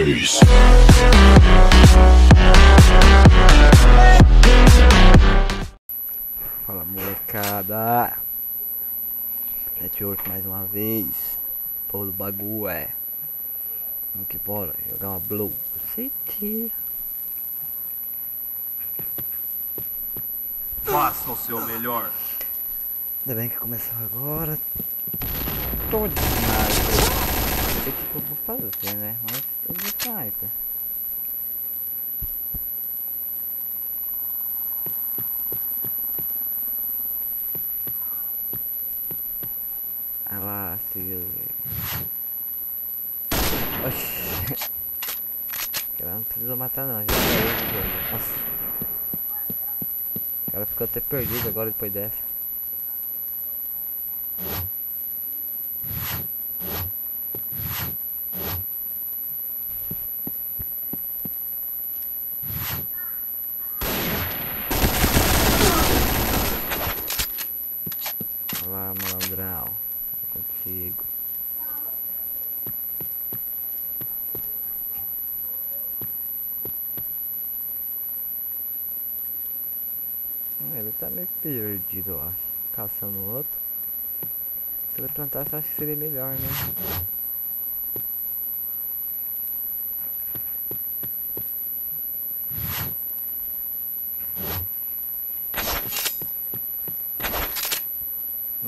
face. Fala, molecada. 78 mais uma vez. Pô, do bagulho é. Vamos que bora jogar uma Blue City. Faça o seu melhor. Ainda bem que começou agora. Tô de sniper. Não sei o que eu vou fazer, né? Mas tô de sniper. Ah lá, se... Oxi. O cara não precisa matar não, já saiu do jogo. Nossa. O cara ficou até perdido agora depois dessa. Olha lá, malandrão. Contigo. Ele tá meio perdido, eu acho. Caçando outro. Se ele plantasse, acho que seria melhor, né?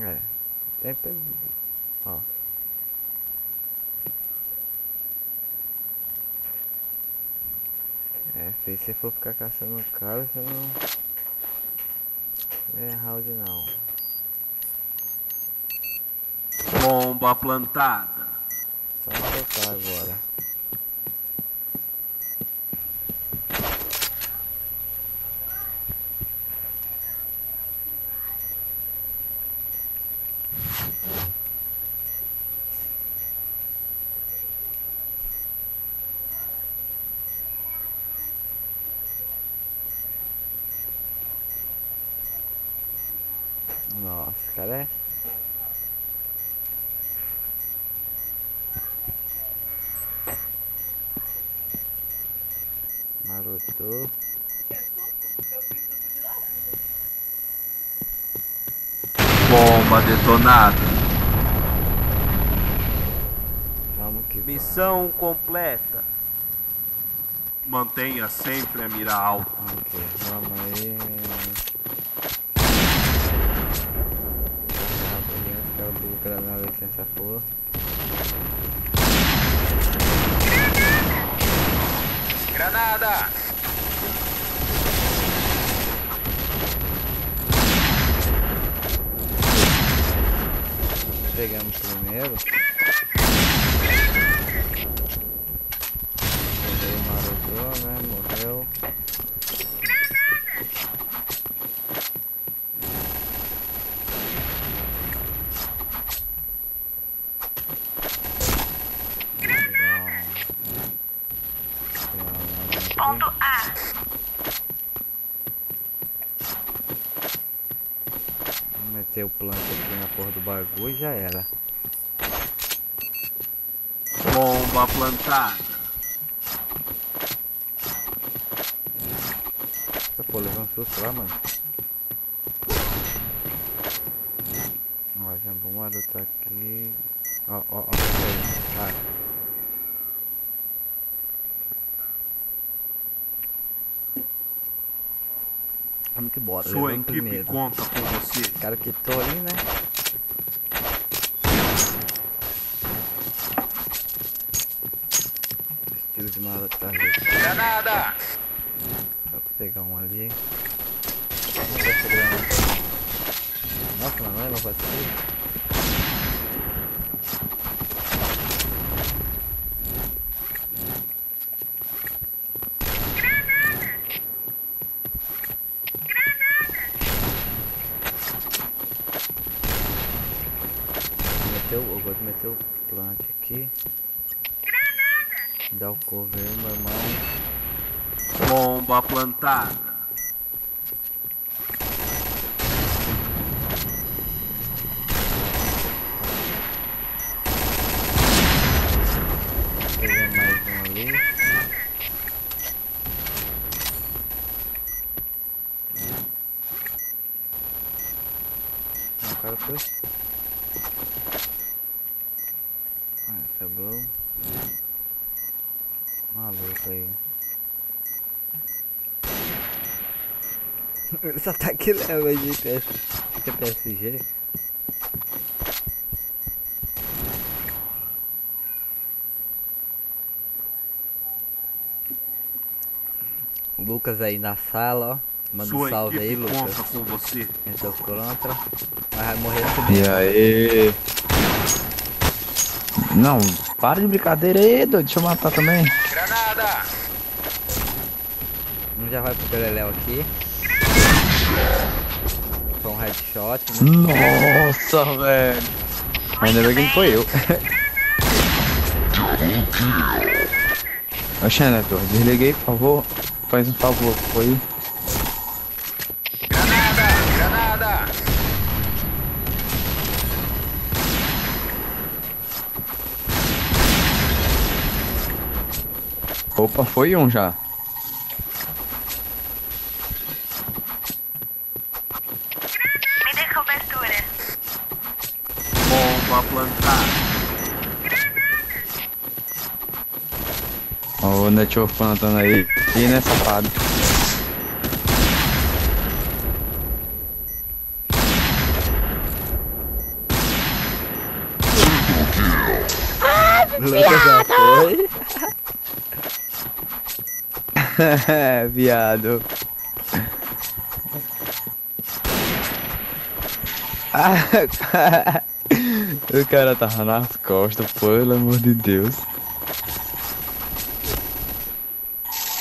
É. Sempre... Ó. É, se você for ficar caçando o cara, você não... É round não. Bomba plantada. Só botar agora. Nossa, cara é... Marotou. Bomba detonada. Vamos que Missão completa. Mantenha sempre a mira alta. vamos. Ok, vamos aí. Acabou a granada aqui nessa porra. Granada! Pegamos primeiro. Morreu, marotou, né? Morreu. Ponto A. Vou meter o planta aqui na porra do bagulho e já era. Bomba plantada. Pô, levou um susto lá, mano. Ó, já vamos marotar aqui. Ó, ó, ó. Ah. Vamos que bora. Sua levamos equipe primeiro. conta com você. O cara quitou ali, né? Estilo de marotar. Granada! Vou pegar um ali. Vamos ver essa granada. Nossa, mas não é vacilo. Eu gosto de meter o plant aqui. Dá o cover, meu irmão. Bomba plantada. Peguei mais um ali. Lucas. Sobrou. Maluco aí. Só tá aqui leva de PSG. O Lucas aí na sala, ó. Manda um Sua salve aí, equipe Lucas. conta com você. Entrou contra. Mas vai morrer assim E mesmo. aí? Não, para de brincadeira aí, doido. Deixa eu matar também. Granada! Um já vai pro Beleléu aqui. Foi um headshot, né? Nossa, velho. Ainda bem que não foi eu. Oxe, Neto, desliguei, por favor. Faz um favor, foi. Granada! Granada! Opa, foi um já. Me dê cobertura. Bomba plantada. Ó, o network plantando aí. E né, safado? Lucas já foi. Viado. O cara tava nas costas, pelo amor de Deus.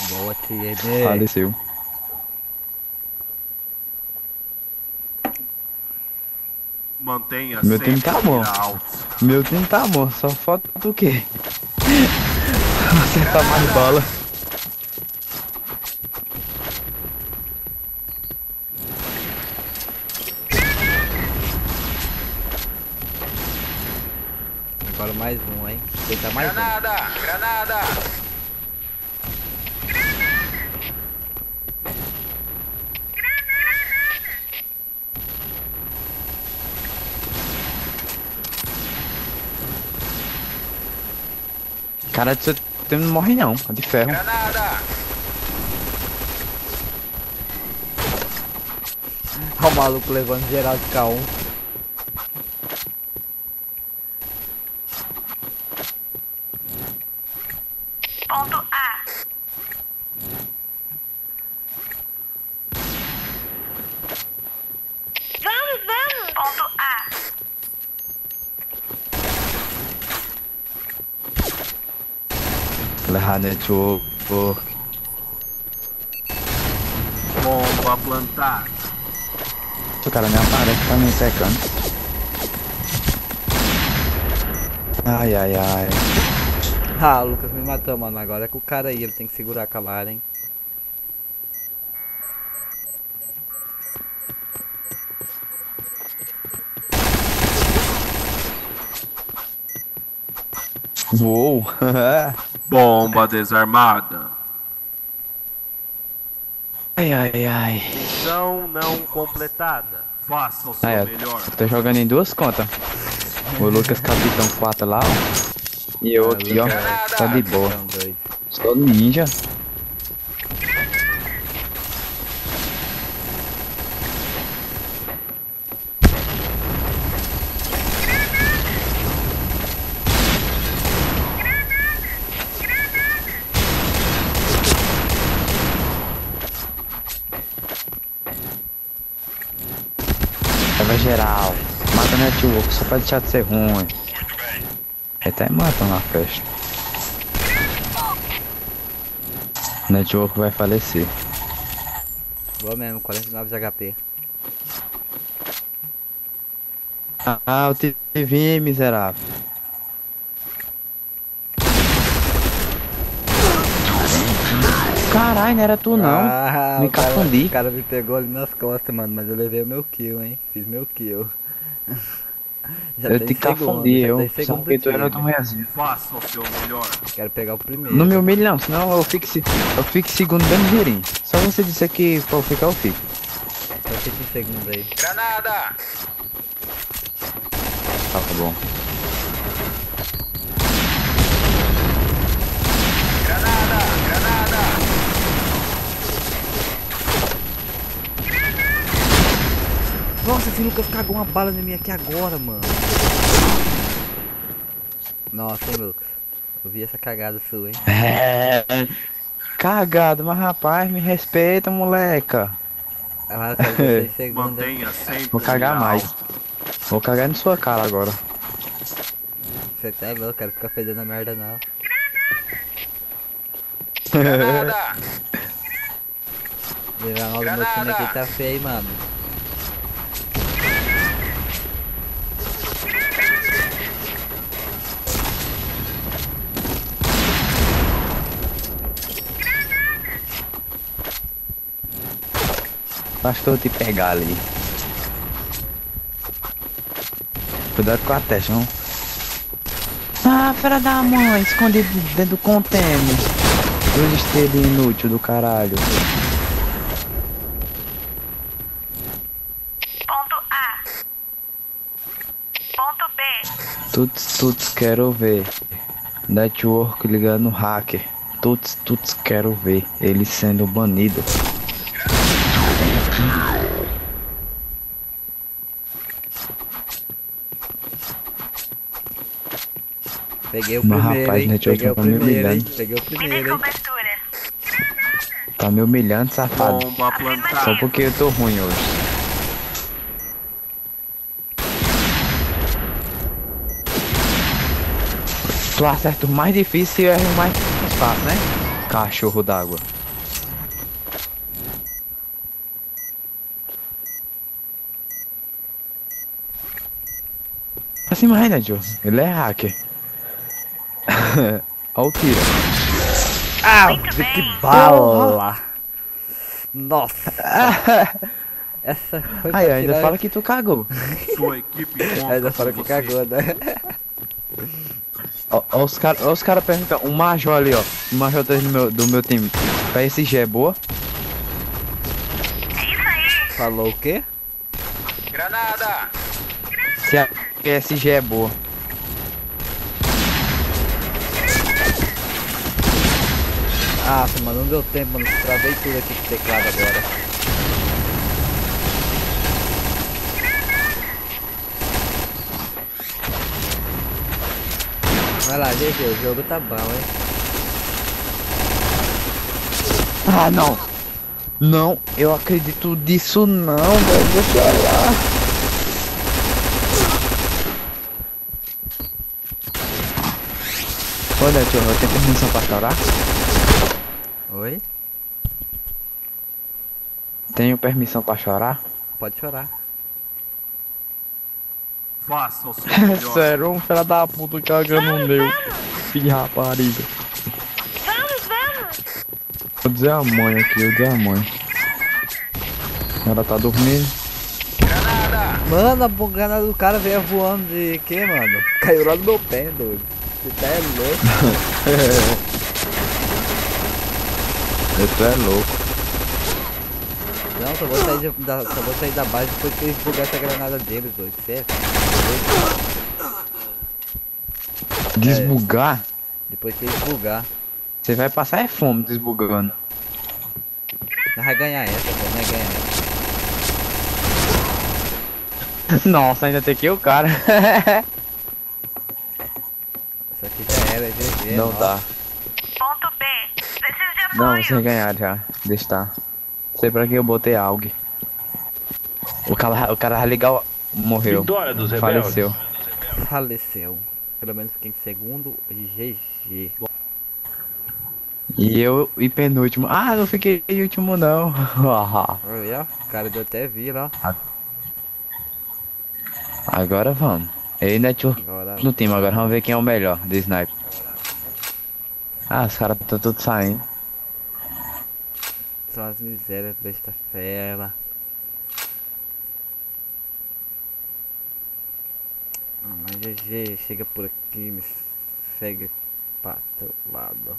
Boa, time. Faleceu. Mantenha Meu sempre time tá bom. mira alta. Meu time tá bom, só falta do quê? Acertar mais bola. Agora mais um, hein? Feita mais um. Granada! Granada! Cara de seu time não morre não, é de ferro. Granada! Olha o maluco levando geral de K1. Ponto A. Vamos, vamos. Ponto A. Levar network. Bomba plantada. O cara me aparece, tá me secando. Ai, ai, ai. Ah, o Lucas me matou, mano. Agora é com o cara aí, ele tem que segurar a calada, hein? Uou. Bomba desarmada. Ai, ai, ai. Missão não completada. Faça o seu Aí, ó, melhor. tô jogando em duas contas. O Lucas Capitão 4 lá, ó. E eu aqui, ó. Só de boa. São dois. Só ninja. Leva geral. Mata network, só pra deixar de ser ruim. Até matam na festa. Network vai falecer. Boa mesmo, 49 de HP. Ah, eu te vi, miserável. Caralho, não era tu não. Ah, Me o cara, confundi. o cara me pegou ali nas costas, mano. Mas eu levei o meu kill, hein? Fiz meu kill. Já Eu tem te segundo, confundi, já eu. tem Só segundo porque tu era time. do manhãzinho. Faça o seu melhor. Quero pegar o primeiro. Não me humilhe não, senão eu fico segundo bem ligeirinho. Só você disser que pra eu ficar, eu fico. Só fica em segundo aí. Granada! Tá bom. Nossa, esse Lucas cagou uma bala em mim aqui agora, mano. Nossa, hein, Lucas. Eu vi essa cagada sua, hein. É. Cagado, mas rapaz, me respeita, moleca. Ah, eu quero ver 6 segundos. Mantenha sempre Vou cagar mira mais. alta. Vou cagar na sua cara agora. Você tá louco, quero ficar fedendo a merda não. Virar logo meu time aqui tá feio, mano. Acho que eu vou te pegar ali. Cuidado com a testa, não? Ah, fera da mãe, escondido dentro do container. Dois estrelas inútil do caralho. Ponto A. Ponto B. Tuts, quero ver. Network ligando hacker. Tuts, quero ver. Ele sendo banido. Peguei o Mas, primeiro, rapaz, hein? né, tio, Peguei o tá me primeiro, hein? humilhando. Peguei o Me dê primeiro, hein? cobertura. Tá me humilhando, safado. Bomba Só plantada. porque eu tô ruim hoje. Tu acerta o mais difícil e erra o mais fácil, né? Cachorro d'água. Assim mais, né, Joe? Ele é hacker. Olha o tiro. Ah, Muito bem. que bala! Nossa! Essa foi Aí, pra ainda tirar- fala que tu cagou. Sua equipe conta Ainda com fala que você. cagou, né? Ó, os cara perguntam, o Major ali, ó. O Major do meu time. A SG é boa? É isso aí. Falou o quê? Se a SG é boa. Ah, mano, não deu tempo, mano. Travei tudo aqui com o teclado agora. Vai lá, GG, o jogo tá bom, hein? Ah, não. Não, eu acredito disso não, velho. Deixa lá. Olha, tio, eu tenho permissão pra chorar? Oi? Tenho permissão pra chorar? Pode chorar. Faça o seu melhor. Sério, um filho da puta cagando no meu. Filho de rapariga. Vamos. Vou dizer a mãe aqui, vou dizer a mãe. Ela tá dormindo. Mano, a bugada do cara veio voando de quê, mano? Caiu lá no meu pé, doido. Você tá louco? Tu é louco. Não, só vou sair da base depois que eles bugar essa granada deles, doido. Certo? Desbugar? Depois que eles bugar. Você vai passar fome desbugando. Nós vai ganhar essa, pô, nós vai ganhar essa. Nossa, ainda tem que ir o cara. Essa aqui já era, GG. Não nossa. dá. Ponto B. Preciso de Não, apoio. vocês ganharam já. Deixa estar. Sei pra que eu botei algo. O cara legal morreu. Vitória dos rebeldes. Faleceu. Faleceu. Pelo menos fiquei em segundo, GG. E eu e penúltimo. Ah, não fiquei em último não. Olha, ó, o cara deu até vira, ó. Agora vamos. Ele ainda tinha Agora, no time, agora vamos ver quem é o melhor de sniper. Ah, os caras estão todos saindo. são as misérias desta fera. Mas GG, chega por aqui, me segue para teu lado.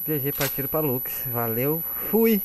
GG, partiram pra Lux. Valeu, fui!